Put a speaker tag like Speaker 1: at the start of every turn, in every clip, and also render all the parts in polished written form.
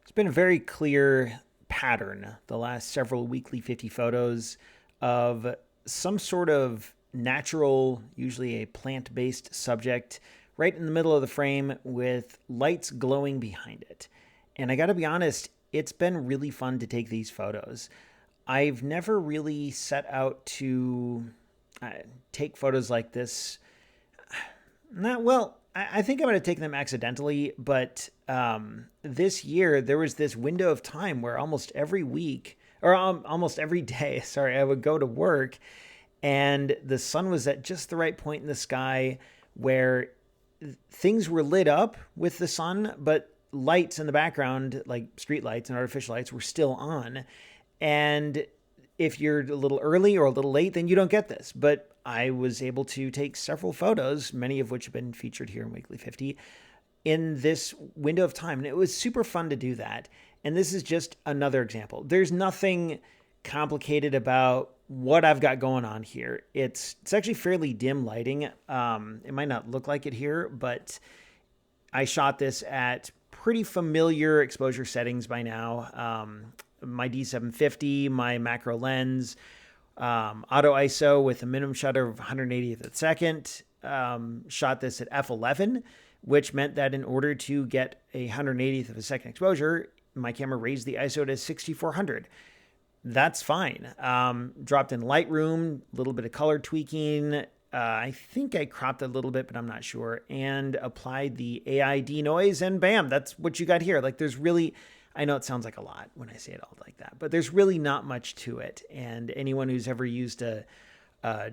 Speaker 1: It's been a very clear pattern the last several weekly 50 photos of some sort of natural, usually a plant based subject, right in the middle of the frame with lights glowing behind it. And I gotta be honest, it's been really fun to take these photos. I've never really set out to uh, take photos like this. Not well. I think I might have taken them accidentally, but this year there was this window of time where almost every week or almost every day, sorry, I would go to work and the sun was at just the right point in the sky where things were lit up with the sun, but lights in the background, like street lights and artificial lights, were still on. And if you're a little early or a little late, then you don't get this. But I was able to take several photos, many of which have been featured here in Weekly 50, in this window of time. And it was super fun to do that. And this is just another example. There's nothing complicated about what I've got going on here. It's actually fairly dim lighting. It might not look like it here, but I shot this at pretty familiar exposure settings by now. My D750, my macro lens, auto ISO with a minimum shutter of 180th of a second. Shot this at f11, which meant that in order to get a 180th of a second exposure, my camera raised the ISO to 6400. That's fine. Dropped in Lightroom, a little bit of color tweaking. I think I cropped a little bit, but I'm not sure. And applied the AI denoise, and bam, that's what you got here. Like, there's really, I know it sounds like a lot when I say it all like that, but there's really not much to it. And anyone who's ever used a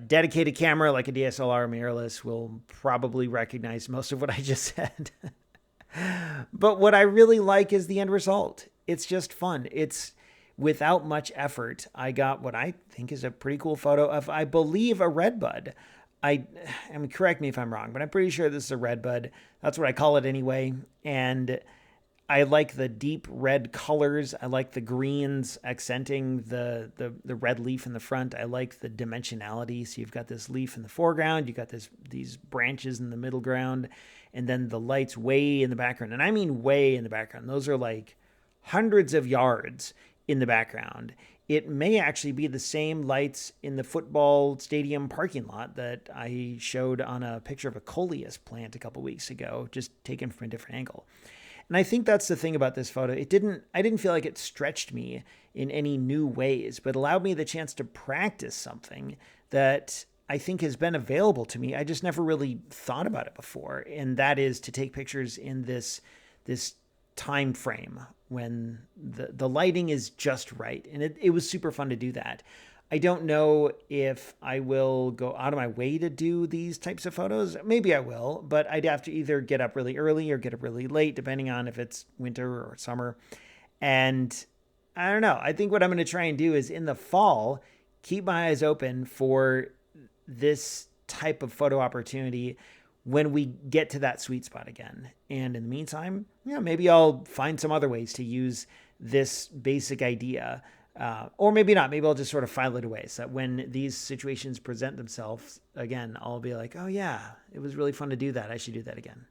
Speaker 1: dedicated camera like a DSLR mirrorless will probably recognize most of what I just said. But what I really like is the end result. It's just fun. It's without much effort. I got what I think is a pretty cool photo of, I believe, a Redbud. I mean, correct me if I'm wrong, but I'm pretty sure this is a Redbud. That's what I call it anyway. And I like the deep red colors. I like the greens accenting the red leaf in the front. I like the dimensionality. So you've got this leaf in the foreground, you've got these branches in the middle ground, and then the lights way in the background. And I mean way in the background. Those are like hundreds of yards in the background. It may actually be the same lights in the football stadium parking lot that I showed on a picture of a coleus plant a couple weeks ago, just taken from a different angle. And I think that's the thing about this photo. I didn't feel like it stretched me in any new ways, but allowed me the chance to practice something that I think has been available to me. I just never really thought about it before. And that is to take pictures in this time frame when the lighting is just right. And it was super fun to do that. I don't know if I will go out of my way to do these types of photos. Maybe I will, but I'd have to either get up really early or get up really late, depending on if it's winter or summer. And I don't know. I think what I'm going to try and do is in the fall, keep my eyes open for this type of photo opportunity when we get to that sweet spot again. And in the meantime, maybe I'll find some other ways to use this basic idea. Or maybe not. Maybe I'll just sort of file it away so that when these situations present themselves again, I'll be like, oh yeah, it was really fun to do that. I should do that again.